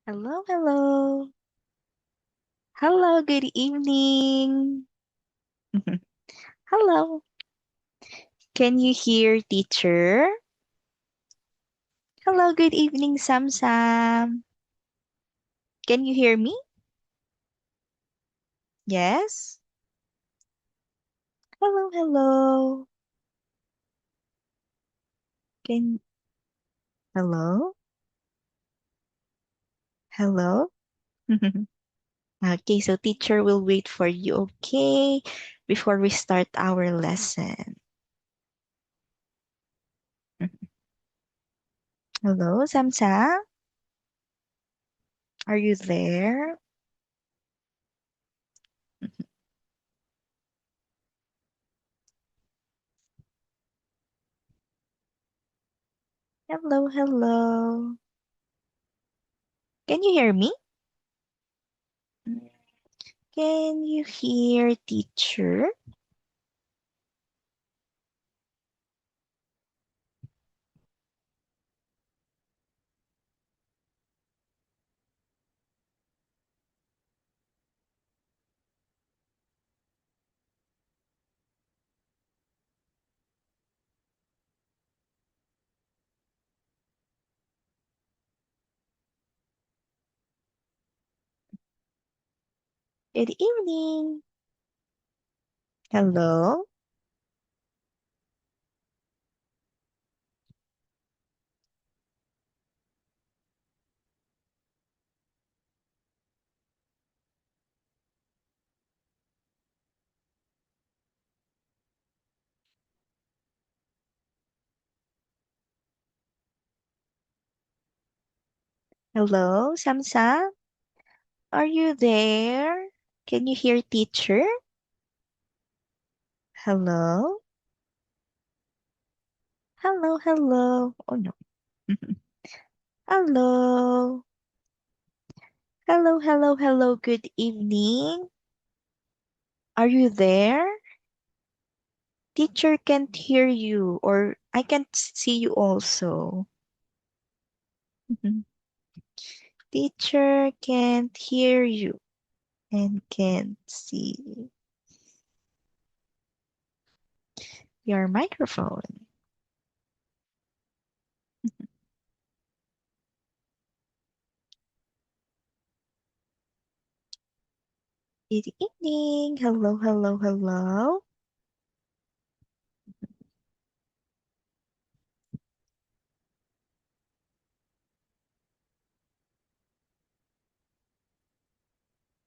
Hello, hello. Hello, good evening. Hello. Can you hear teacher? Hello, good evening, Sam Sam. Can you hear me? Yes? Hello, hello. Can Hello? Hello? Okay, so teacher will wait for you, okay? Before we start our lesson. Hello, Sam Sam. Are you there? Hello, hello. Can you hear me? Can you hear teacher? Good evening. Hello. Hello, Samsa. Are you there? Can you hear teacher? Hello. Hello, hello. Oh no. Hello. Hello, hello, hello. Good evening. Are you there? Teacher can't hear you, or I can't see you also. Teacher can't hear you and can't see your microphone. Good evening. Hello, hello, hello.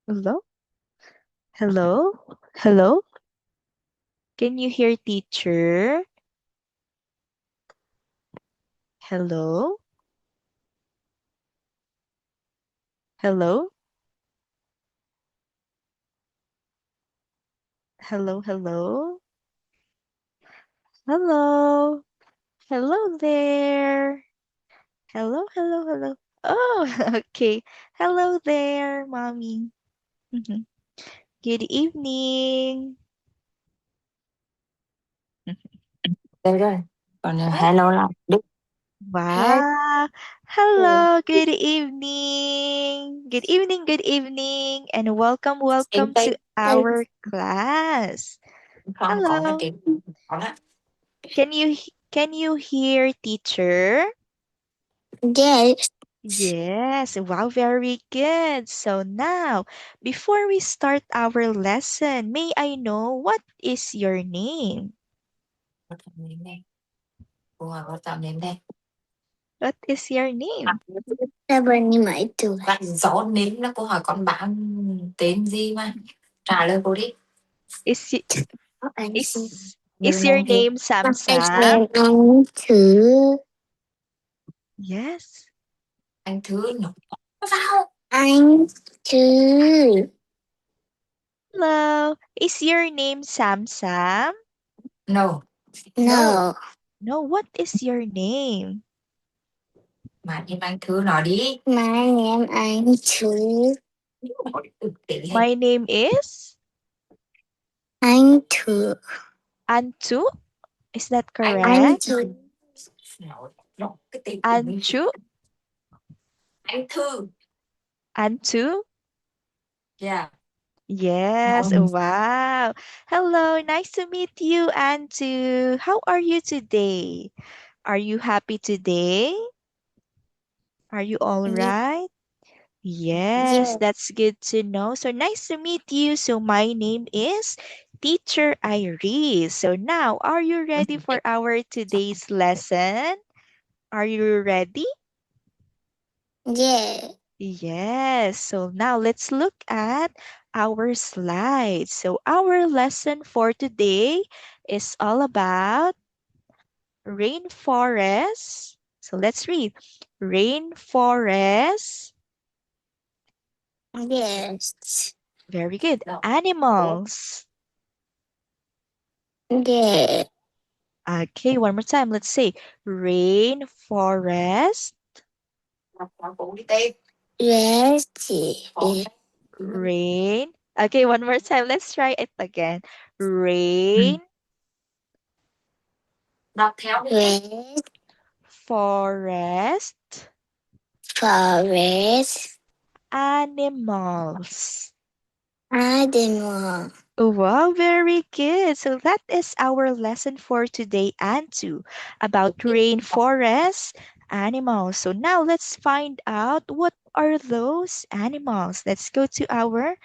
Hello? Hello? Hello? Can you hear teacher? Hello? Hello? Hello, hello? Hello? Hello there. Hello, hello, hello. Oh, okay. Hello there, mommy. Mhm. Good evening. Đây rồi. Còn Oh, hello là Đức. wow. Hello, good evening. Good evening, good evening, and welcome, Tiếng welcome Tây to our class. không có là Hello. tiếng có đó. Can you hear teacher? Yes. Yes, wow, very good. So now, before we start our lesson, may I know what is your name? Có tạm đến đây. Ủa, có tạm đến đây. What is your name? Sao bên như mấy tuổi? Bạn gió nến nó cô hỏi con bạn tên gì mà. Trả lời cô đi. Is y- Anh xin. is Như your này thì. name Sam Anh Sam? xem anh thử. Yes. Anh thứ nhục. Sao? Anh thử. Hello. Is your name Sam Sam? No. No. No. No, what is your name? Mà em anh thứ nói đi. My name anh thứ. My name is Anh thứ. Antu. Is that Anh correct? thư. Cái tên của mình. Anchu. Anh thư. Antu? Yeah. Yes, wow. Hello, nice to meet you, Antu. How are you today? Are you happy today? Are you all Yeah. right? Yes, Yeah. that's good to know. So nice to meet you. So my name is Teacher Iris. So now, are you ready for our today's lesson? Are you ready? Yeah. Yes. So now let's look at our slides. So our lesson for today is all about rainforest. So let's read. Rainforest. Yes. Very good. No. Animals. Yeah. Okay, one more time. Let's say rainforest, Yes. rain. Okay, one more time. Let's try it again. Rain, Red forest, forest animals. animal. Wow, very good. So that is our lesson for today, Antu, about rainforest animals. So now let's find out what are those animals. Let's go to our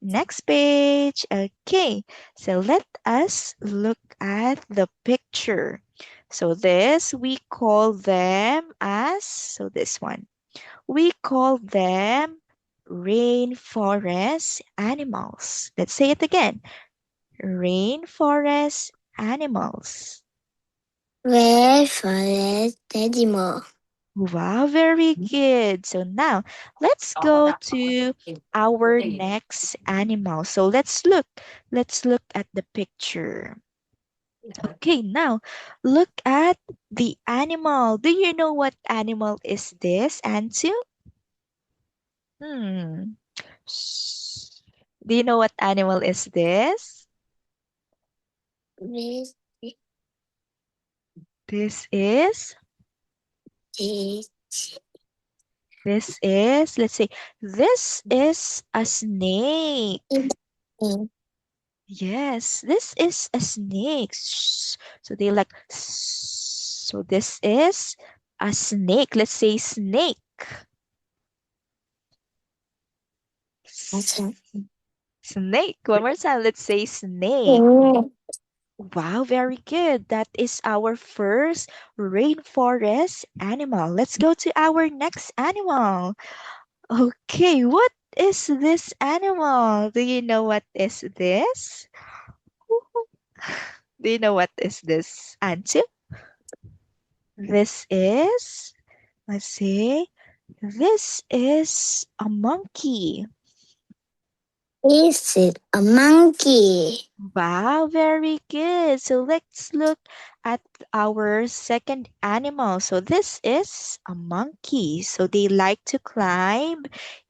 next page. Okay, so let us look at the picture. So this we call them as, so this one, we call them rainforest animals. Let's say it again. Rainforest animals. Red forest animal. Wow, very good. So now let's go to our next animal. So let's look at the picture. Okay, now look at the animal. Do you know what animal is this, Ansu? Hmm. Shh. Do you know what animal is this? Red This is is let's say, this is a snake. Yes, this is a snake. Shh. So they like, so this is a snake. Let's say snake. S- Snake. One more time. Let's say snake. Wow, very good. That is our first rainforest animal. Let's go to our next animal. Okay, what is this animal? Do you know what is this? Do you know what is this, Anju? This is, let's see, this is a monkey. Is it a monkey? Wow, very good. So let's look at our second animal. So this is a monkey. So they like to climb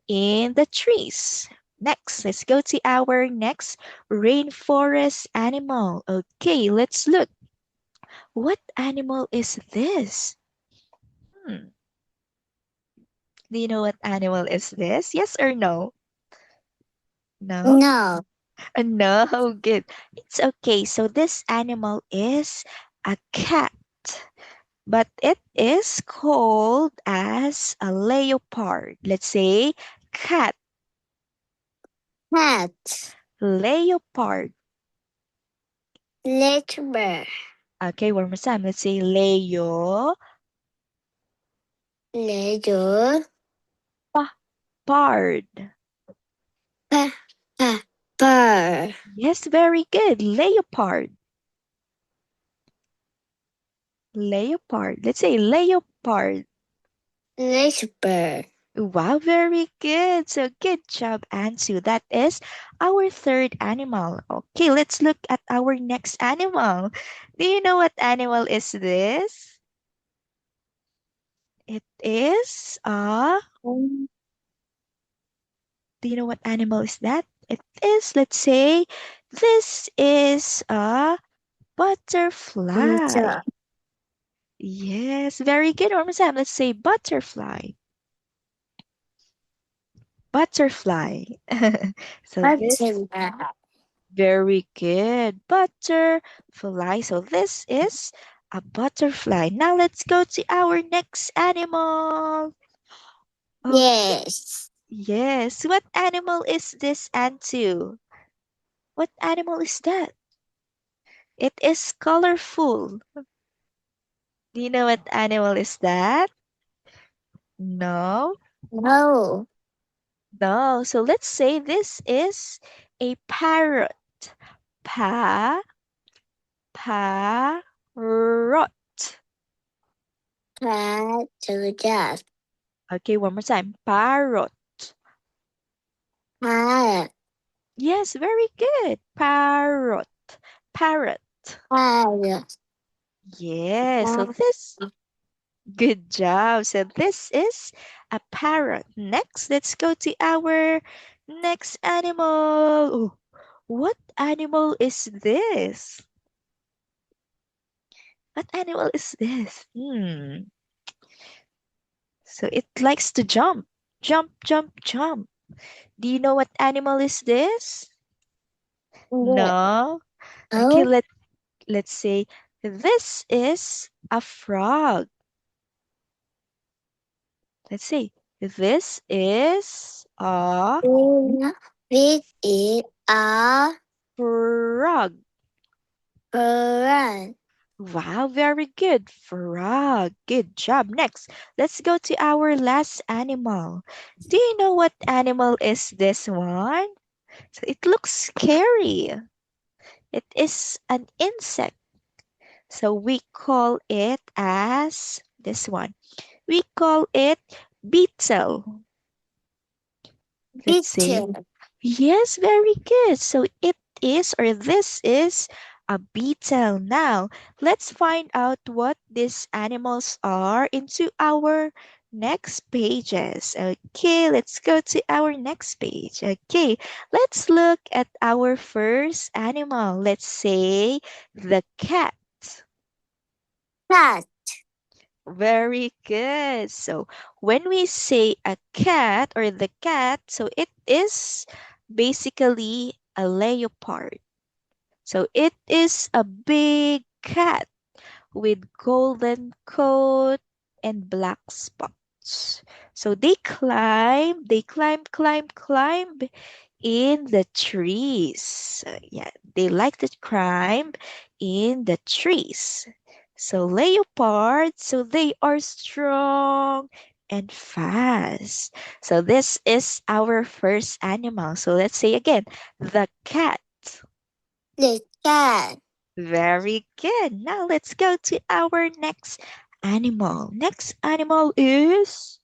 in the trees. Next, let's go to our next rainforest animal. Okay, let's look. What animal is this? Hmm. Do you know what animal is this? Yes or no? No? No. No, good. It's okay. So this animal is a cat, but it is called as a leopard. Let's say cat, Cat. leopard. Leopard. Okay, one more time. Let's say leopard. Leopard. Pa, pa, Bird. Yes, very good. Leopard. Leopard. Let's say leopard. Leopard. Wow, very good. So good job, Ansu. That is our third animal. Okay, let's look at our next animal. Do you know what animal is this? It is do you know what animal is that? It is, let's say, this is a butterfly. Answer. Yes, very good. One more time. Let's say butterfly. Butterfly. So this, Butterfly. very good. Butterfly. So this is a butterfly. Now let's go to our next animal. Okay. Yes. Yes. What animal is this, Antu? What animal is that? It is colorful. Do you know what animal is that? No. No. No. So let's say this is a parrot. Pa, parrot. Cat to just. Okay, one more time. Parrot. Cat. Yes, very good. Parrot. Parrot. Cat. Yeah, so Cat. this, good job. So this is a parrot. Next, let's go to our next animal. Oh, what animal is this? What animal is this? So it likes to jump. Jump, jump, jump. Do you know what animal is this? Yeah. No. Okay, Oh. let's say this is a frog. Let's say this is a This is a frog. bird. Wow, very good. Frog. Good job. Next, let's go to our last animal. Do you know what animal is this one? So it looks scary. It is an insect. So we call it as this one. We call it beetle. Let's say, Beetle. yes, very good. So it is, or this is, a beetle. Now, let's find out what these animals are into our next pages. Okay, let's go to our next page. Okay, let's look at our first animal. Let's say the cat. Cat. Very good. So when we say a cat or the cat, so it is basically a leopard. So it is a big cat with golden coat and black spots. So they climb in the trees. Yeah, they like to climb in the trees. So leopards, so they are strong and fast. So this is our first animal. So let's say again, the cat. The cat. Very good. Now let's go to our next animal. Next animal is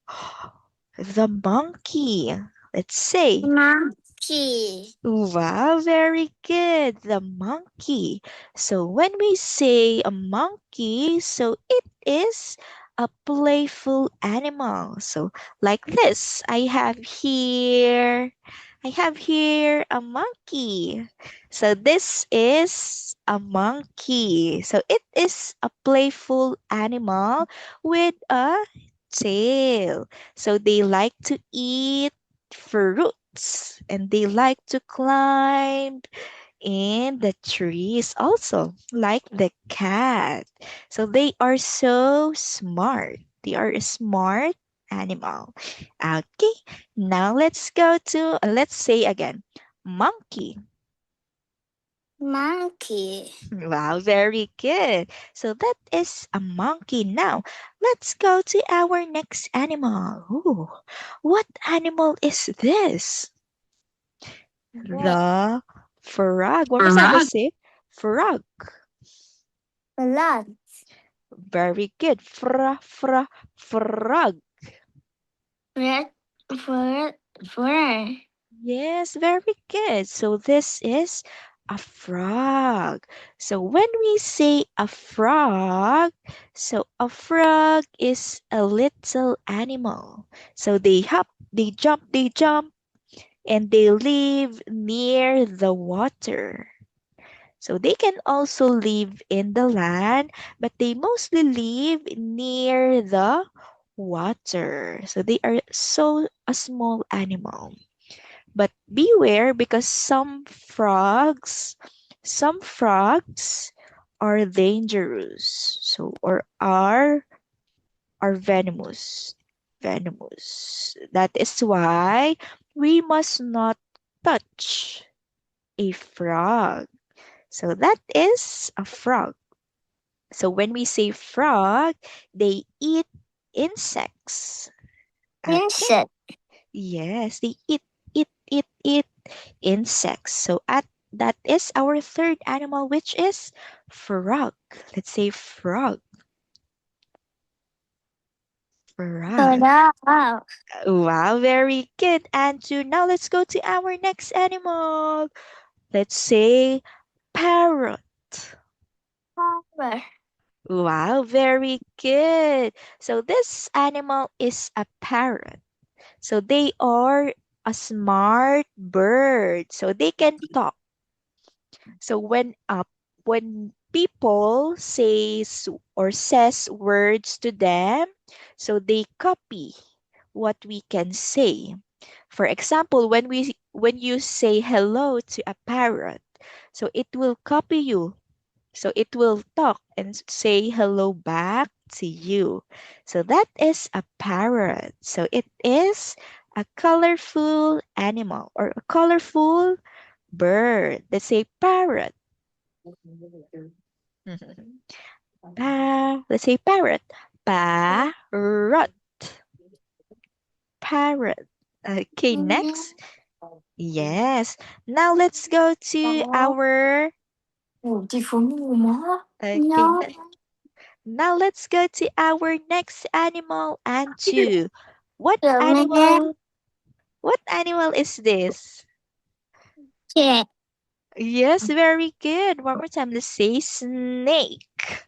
the monkey. Let's say, Monkey. wow, very good. The monkey. So when we say a monkey, so it is a playful animal. So like this, I have here a monkey. So this is a monkey. So it is a playful animal with a tail. So they like to eat fruits and they like to climb in the trees also, like the cat. So they are so smart. They are a smart animal. Okay, now let's say again, monkey. Monkey. Wow, very good. So that is a monkey. Now, let's go to our next animal. Ooh, what animal is this? The frog. One more time, let's Frog. say frog. Blood. Very good. Frog. Red. Fur. Fur. Yes, very good. So this is a frog. So when we say a frog, so a frog is a little animal. So they hop, they jump, and they live near the water. So they can also live in the land, but they mostly live near the water. So they are so a small animal. But beware because some frogs are dangerous. So or are venomous. Venomous. That is why we must not touch a frog. So that is a frog. So when we say frog, they eat insects. Okay. Insect. Yes, they eat insects. So at that is our third animal, which is frog. Let's say frog. Frog. Frog. Wow, very good. And now let's go to our next animal. Let's say parrot. Flower. Wow, very good. So this animal is a parrot. So they are a smart bird. So they can talk. So when people says or says words to them, so they copy what we can say. For example, when you say hello to a parrot, so it will copy you. So it will talk and say hello back to you. So that is a parrot. So it is a colorful animal or a colorful bird. Let's say parrot. Let's say parrot. Parrot. Parrot. Okay, next. Yes. Now let's go to our Ủa, chị Phú ngủ má. okay. No. Now let's go to our next animal and two. What Được nghe. animal? What animal is this? Trẻ. Yes, very good. One more time. Let's say snake.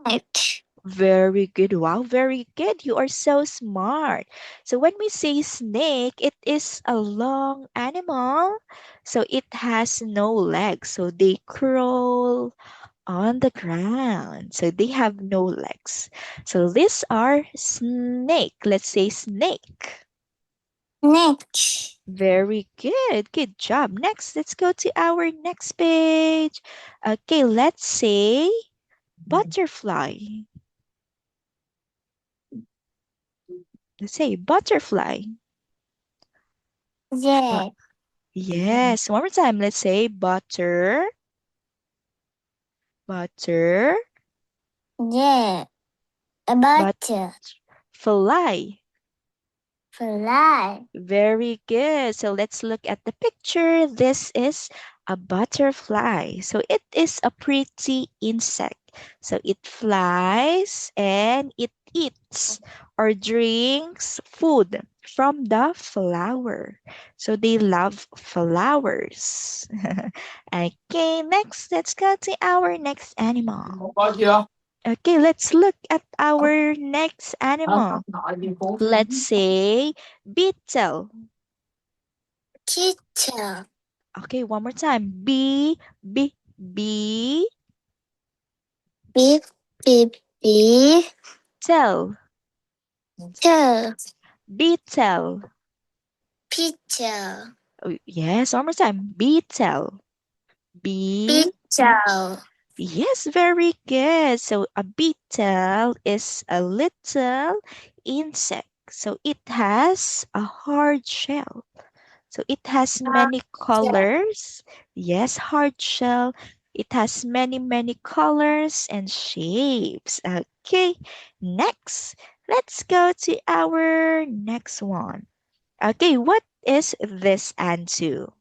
Next. Very good. Wow, very good. You are so smart. So when we say snake, it is a long animal. So it has no legs. So they crawl on the ground. So they have no legs. So these are snake. Let's say snake. Next. Very good. Good job. Next, let's go to our next page. Okay, let's say butterfly. Let's say butterfly. Yeah. Yes, one more time. Let's say butter, Yeah. A butter. butterfly. Fly. Very good. So let's look at the picture. This is a butterfly. So it is a pretty insect. So it flies and it eats or drinks food from the flower. So they love flowers. Okay, next, let's go to our next animal. Có chưa? Okay, let's look at our next animal. Nói gì cô? Let's say beetle. Teacher. Okay, one more time. B, Big baby. tell, Tell. beetle. Picture. Oh, yes, one more time. Beetle. B, Picture. yes, very good. So a beetle is a little insect. So it has a hard shell. So it has many colors. Yes, hard shell. It has many colors and shapes. Okay, next, let's go to our next one. Okay, what is this Antu?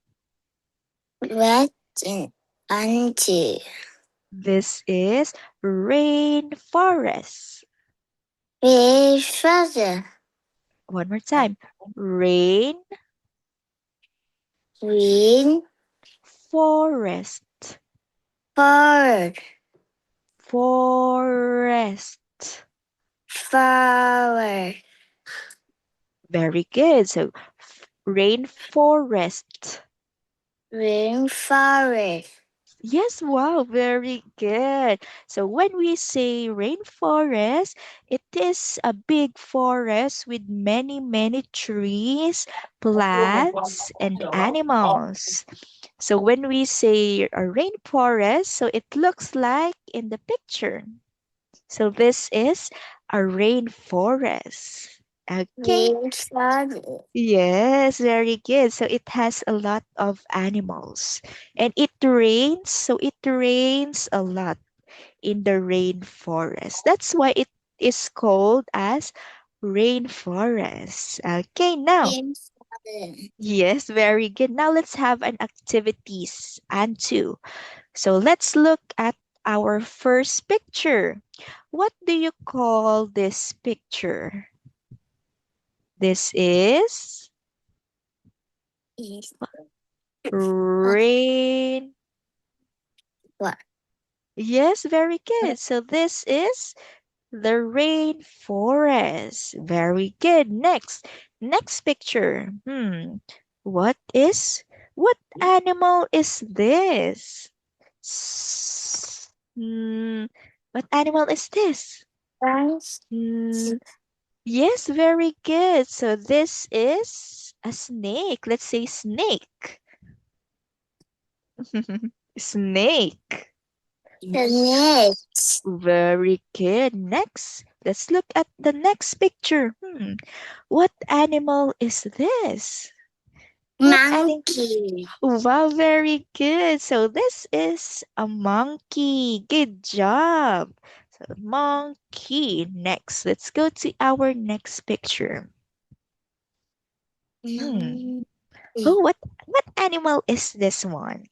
Red auntie. This is rainforest. Big father. One more time. Rain Green forest. bird. Forest. Flower. Very good. So rainforest. Green forest. Yes, wow, very good. So when we say rainforest, it is a big forest with many, many trees, plants, and animals. So when we say a rainforest, so it looks like in the picture. So this is a rainforest. Okay. Rainforest. Yes, very good. So it has a lot of animals. And it rains, so it rains a lot in the rainforest. That's why it is called as rainforest. Okay, now. Rainforest. Yes, very good. Now let's have an activities and two. So let's look at our first picture. What do you call this picture? This is Is rain. what? Yes, very good. So this is the rainforest. Very good. Next picture. What animal is this? Hmm, what animal is this? Rice. Hmm, yes, very good. So this is a snake. Let's say snake. Snake. The next. Very good. Next, let's look at the next picture. What animal is this? What animal? Monkey. Wow, very good. So this is a monkey. Good job. So monkey. Next, let's go to our next picture. Hmm. Monkey. Oh, what animal is this one?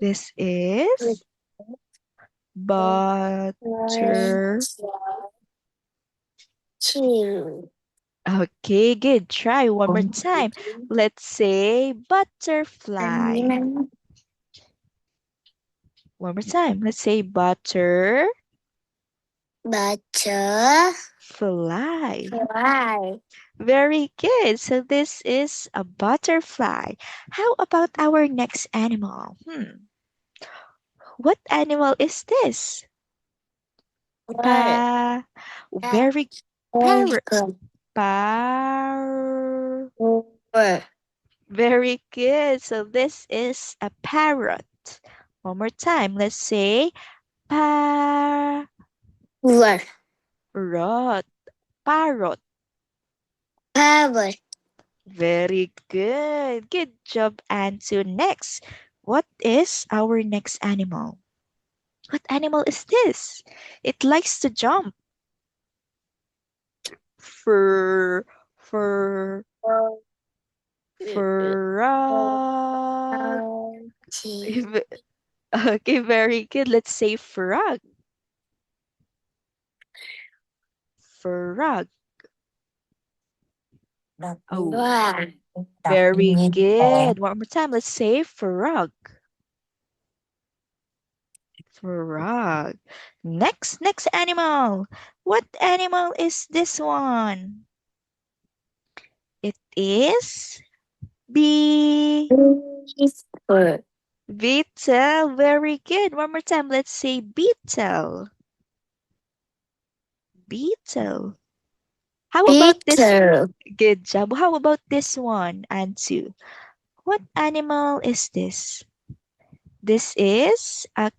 This is One, butter. two. Okay, good. Try one more time. Let's say butterfly. Animal. One more time. Let's say butterfly. Butterfly. Very good. So this is a butterfly. How about our next animal? What animal is this? Bird. Pa. Very parrot. Good. Par. Bird. Very good. So this is a parrot. One more time. Let's say parrot. Bird. Parrot. Parrot. Very good. Good job. And to next. What is our next animal? What animal is this? It likes to jump. Fur, fur, frog. Okay, very good. Let's say frog. Frog. Oh, Wow. very good. One more time. Let's say frog. Frog. Next animal. What animal is this one? It is Bird. beetle. Very good. One more time. Let's say beetle. Beetle. How about this? Peter. Good job. How about this one? And two. What animal is this? This is a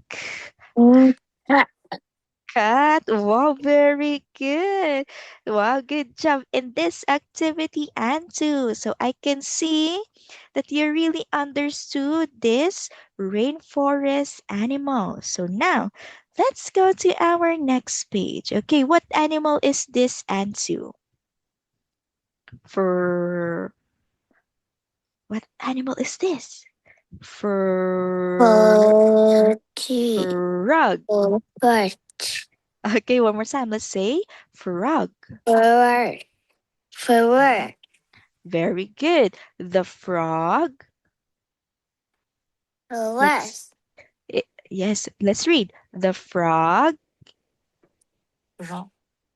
cat. Wow, very good. Wow, good job in this activity, and two. So I can see that you really understood this rainforest animal. So now let's go to our next page. Okay, what animal is this, and two? For what animal is this? For Forty. frog. Bird. Okay, one more time. Let's say frog. Bird. Bird. Very good. The frog. Bird. Let's yes, let's read. The frog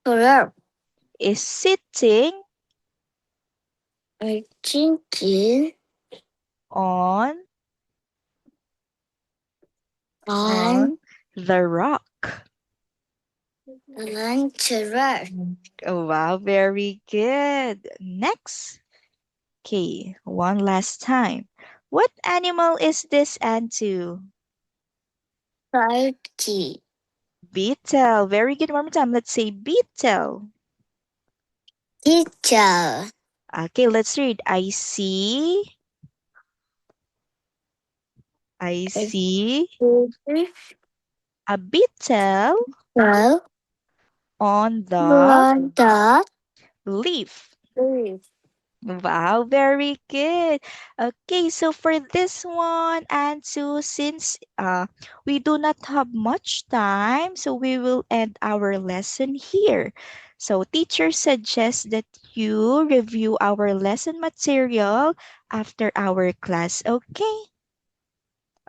Bird. is sitting Chicken. on On And the rock. giraffe. Oh, wow, very good. Next. Okay, one last time. What animal is this, Antu? Turkey. Beetle. Very good. One more time. Let's say beetle. Teacher. Okay, let's read. I see a beetle Well, on the on the leaf. leaf. Wow, very good. Okay, so for this one, and so since we do not have much time, so we will end our lesson here. So teacher suggests that you review our lesson material after our class. Okay?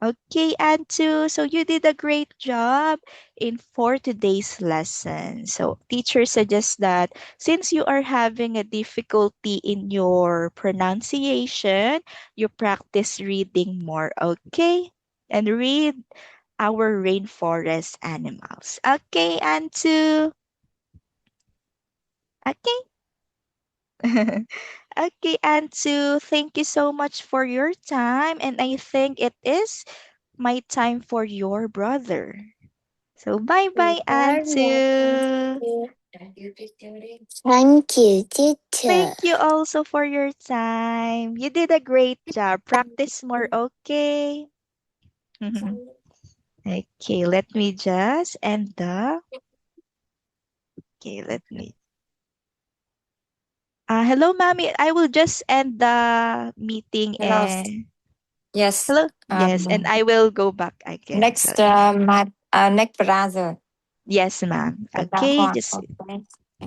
Okay, Antu, so you did a great job in for today's lesson. So teacher suggests that since you are having a difficulty in your pronunciation, you practice reading more, okay? And read our rainforest animals. Okay, Antu? Okay. Okay, Antu, thank you so much for your time. And I think it is my time for your brother. So bye bye, Antu. Thank you, teacher. Thank you also for your time. You did a great job. Practice more, okay? Okay, let me just end the. Okay, let me. Hello, mommy. I will just end the meeting Hello. and Yes. hello. Yes, and I will go back again. So Next, next brother. yes, ma'am. That Okay, one. just Okay.